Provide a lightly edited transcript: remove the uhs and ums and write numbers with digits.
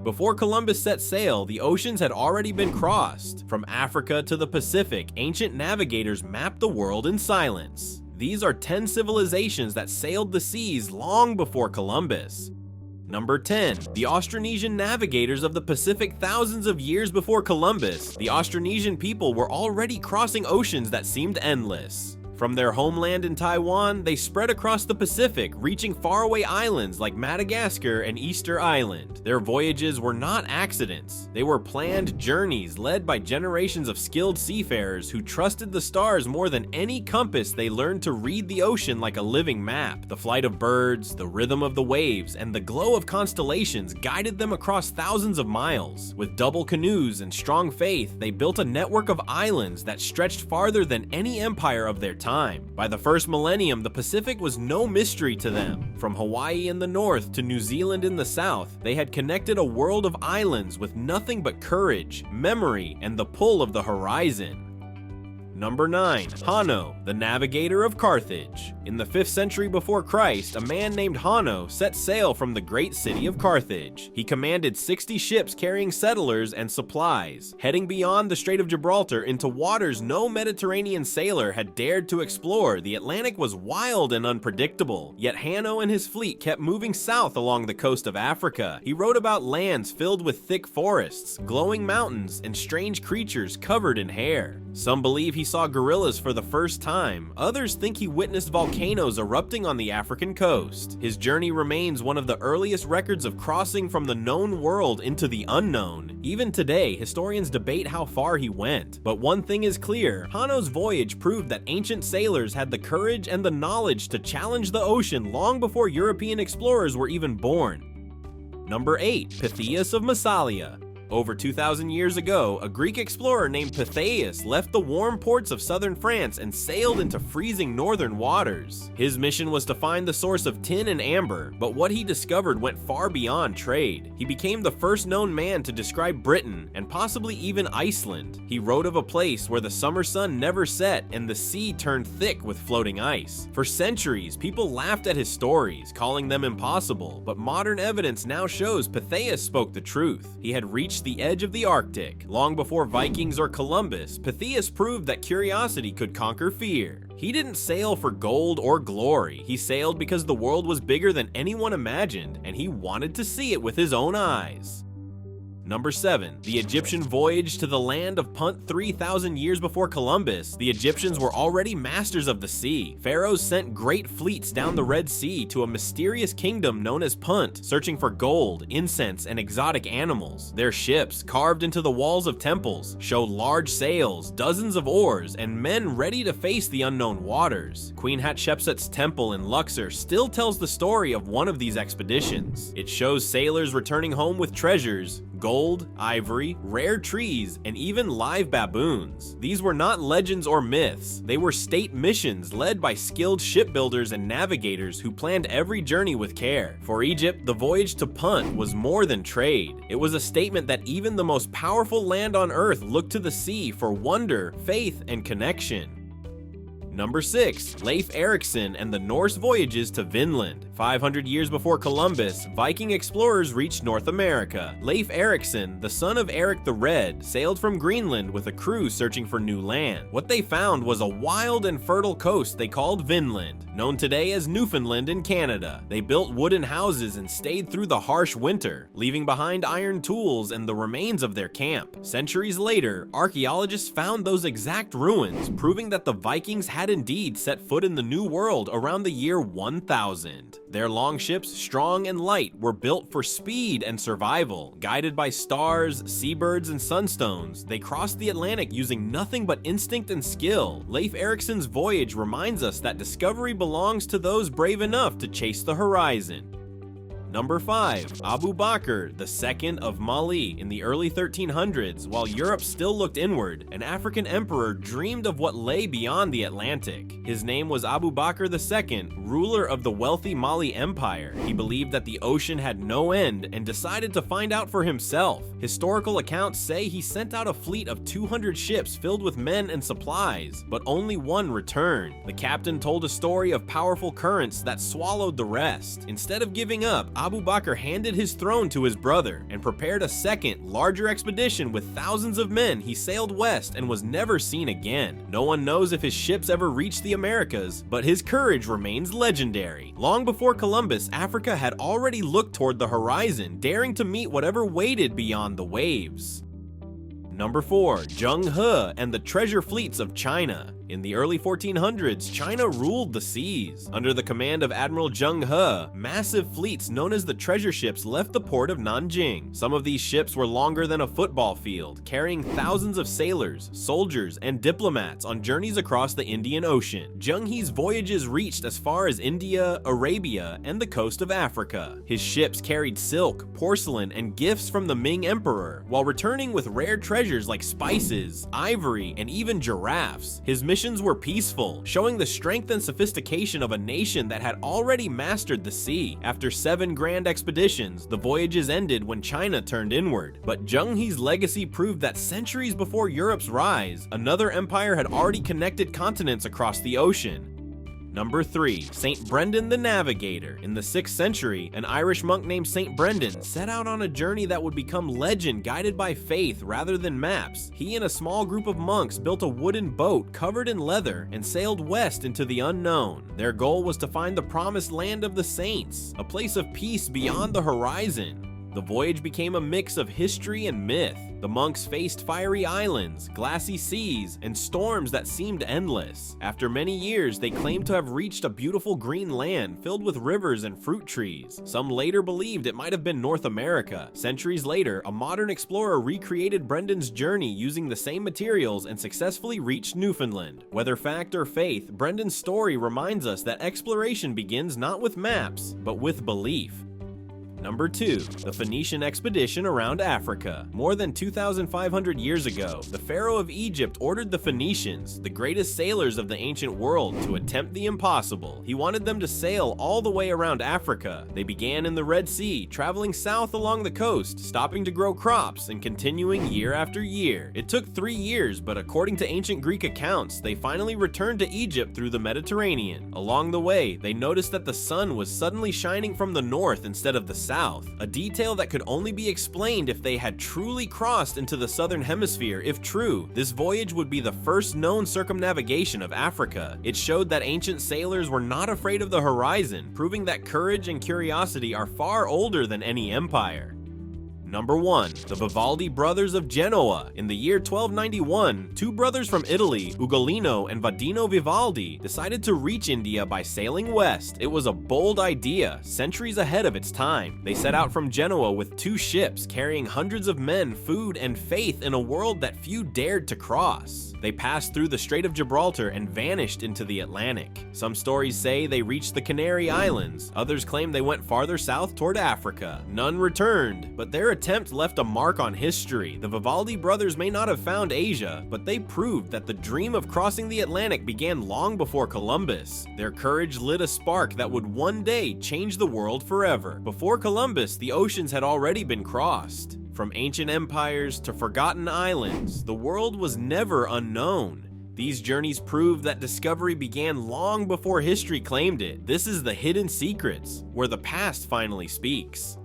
Before Columbus set sail, the oceans had already been crossed. From Africa to the Pacific, ancient navigators mapped the world in silence. These are 10 civilizations that sailed the seas long before Columbus. Number 10. The Austronesian Navigators of the Pacific. Thousands of years before Columbus, the Austronesian people were already crossing oceans that seemed endless. From their homeland in Taiwan, they spread across the Pacific, reaching faraway islands like Madagascar and Easter Island. Their voyages were not accidents. They were planned journeys led by generations of skilled seafarers who trusted the stars more than any compass. They learned to read the ocean like a living map. The flight of birds, the rhythm of the waves, and the glow of constellations guided them across thousands of miles. With double canoes and strong faith, they built a network of islands that stretched farther than any empire of their time. By the first millennium, the Pacific was no mystery to them. From Hawaii in the north to New Zealand in the south, they had connected a world of islands with nothing but courage, memory, and the pull of the horizon. Number 9. Hanno, the Navigator of Carthage. In the 5th century before Christ, a man named Hanno set sail from the great city of Carthage. He commanded 60 ships carrying settlers and supplies, heading beyond the Strait of Gibraltar into waters no Mediterranean sailor had dared to explore. The Atlantic was wild and unpredictable, yet Hanno and his fleet kept moving south along the coast of Africa. He wrote about lands filled with thick forests, glowing mountains, and strange creatures covered in hair. Some believe he saw gorillas for the first time. Others think he witnessed volcanoes erupting on the African coast. His journey remains one of the earliest records of crossing from the known world into the unknown. Even today, historians debate how far he went. But one thing is clear, Hanno's voyage proved that ancient sailors had the courage and the knowledge to challenge the ocean long before European explorers were even born. Number 8. Pytheas of Massalia. Over 2,000 years ago, a Greek explorer named Pytheas left the warm ports of southern France and sailed into freezing northern waters. His mission was to find the source of tin and amber, but what he discovered went far beyond trade. He became the first known man to describe Britain, and possibly even Iceland. He wrote of a place where the summer sun never set and the sea turned thick with floating ice. For centuries, people laughed at his stories, calling them impossible, but modern evidence now shows Pytheas spoke the truth. He had reached the edge of the Arctic. Long before Vikings or Columbus, Pytheas proved that curiosity could conquer fear. He didn't sail for gold or glory. He sailed because the world was bigger than anyone imagined, and he wanted to see it with his own eyes. Number 7. The Egyptian voyage to the land of Punt. 3,000 years before Columbus, the Egyptians were already masters of the sea. Pharaohs sent great fleets down the Red Sea to a mysterious kingdom known as Punt, searching for gold, incense, and exotic animals. Their ships, carved into the walls of temples, showed large sails, dozens of oars, and men ready to face the unknown waters. Queen Hatshepsut's temple in Luxor still tells the story of one of these expeditions. It shows sailors returning home with treasures, gold, ivory, rare trees, and even live baboons. These were not legends or myths. They were state missions led by skilled shipbuilders and navigators who planned every journey with care. For Egypt, the voyage to Punt was more than trade. It was a statement that even the most powerful land on earth looked to the sea for wonder, faith, and connection. Number 6. Leif Erikson and the Norse Voyages to Vinland. 500 years before Columbus, Viking explorers reached North America. Leif Erikson, the son of Eric the Red, sailed from Greenland with a crew searching for new land. What they found was a wild and fertile coast they called Vinland, known today as Newfoundland in Canada. They built wooden houses and stayed through the harsh winter, leaving behind iron tools and the remains of their camp. Centuries later, archaeologists found those exact ruins, proving that the Vikings had indeed set foot in the New World around the year 1000. Their longships, strong and light, were built for speed and survival. Guided by stars, seabirds, and sunstones, they crossed the Atlantic using nothing but instinct and skill. Leif Erikson's voyage reminds us that discovery belongs to those brave enough to chase the horizon. Number 5. Abu Bakr II of Mali. In the early 1300s, while Europe still looked inward, an African emperor dreamed of what lay beyond the Atlantic. His name was Abu Bakr II, ruler of the wealthy Mali Empire. He believed that the ocean had no end and decided to find out for himself. Historical accounts say he sent out a fleet of 200 ships filled with men and supplies, but only one returned. The captain told a story of powerful currents that swallowed the rest. Instead of giving up, Abu Bakr handed his throne to his brother and prepared a second, larger expedition with thousands of men. He sailed west and was never seen again. No one knows if his ships ever reached the Americas, but his courage remains legendary. Long before Columbus, Africa had already looked toward the horizon, daring to meet whatever waited beyond the waves. Number 4. Zheng He and the treasure fleets of China. In the early 1400s, China ruled the seas. Under the command of Admiral Zheng He, massive fleets known as the treasure ships left the port of Nanjing. Some of these ships were longer than a football field, carrying thousands of sailors, soldiers, and diplomats on journeys across the Indian Ocean. Zheng He's voyages reached as far as India, Arabia, and the coast of Africa. His ships carried silk, porcelain, and gifts from the Ming Emperor, while returning with rare treasures like spices, ivory, and even giraffes. His missions were peaceful, showing the strength and sophistication of a nation that had already mastered the sea. After 7 grand expeditions, the voyages ended when China turned inward. But Zheng He's legacy proved that centuries before Europe's rise, another empire had already connected continents across the ocean. Number 3. Saint Brendan the Navigator. In the 6th century, an Irish monk named Saint Brendan set out on a journey that would become legend, guided by faith rather than maps. He and a small group of monks built a wooden boat covered in leather and sailed west into the unknown. Their goal was to find the promised land of the saints, a place of peace beyond the horizon. The voyage became a mix of history and myth. The monks faced fiery islands, glassy seas, and storms that seemed endless. After many years, they claimed to have reached a beautiful green land filled with rivers and fruit trees. Some later believed it might have been North America. Centuries later, a modern explorer recreated Brendan's journey using the same materials and successfully reached Newfoundland. Whether fact or faith, Brendan's story reminds us that exploration begins not with maps, but with belief. Number 2. The Phoenician expedition around Africa. More than 2,500 years ago, the Pharaoh of Egypt ordered the Phoenicians, the greatest sailors of the ancient world, to attempt the impossible. He wanted them to sail all the way around Africa. They began in the Red Sea, traveling south along the coast, stopping to grow crops, and continuing year after year. It took 3 years, but according to ancient Greek accounts, they finally returned to Egypt through the Mediterranean. Along the way, they noticed that the sun was suddenly shining from the north instead of the south. A detail that could only be explained if they had truly crossed into the southern hemisphere. If true, this voyage would be the first known circumnavigation of Africa. It showed that ancient sailors were not afraid of the horizon, proving that courage and curiosity are far older than any empire. Number 1. The Vivaldi brothers of Genoa. In the year 1291, 2 brothers from Italy, Ugolino and Vadino Vivaldi, decided to reach India by sailing west. It was a bold idea, centuries ahead of its time. They set out from Genoa with 2 ships, carrying hundreds of men, food, and faith in a world that few dared to cross. They passed through the Strait of Gibraltar and vanished into the Atlantic. Some stories say they reached the Canary Islands. Others claim they went farther south toward Africa. None returned, but their attempt left a mark on history. The Vivaldi brothers may not have found Asia, but they proved that the dream of crossing the Atlantic began long before Columbus. Their courage lit a spark that would one day change the world forever. Before Columbus, the oceans had already been crossed. From ancient empires to forgotten islands, the world was never unknown. These journeys prove that discovery began long before history claimed it. This is the Hidden Secrets, where the past finally speaks.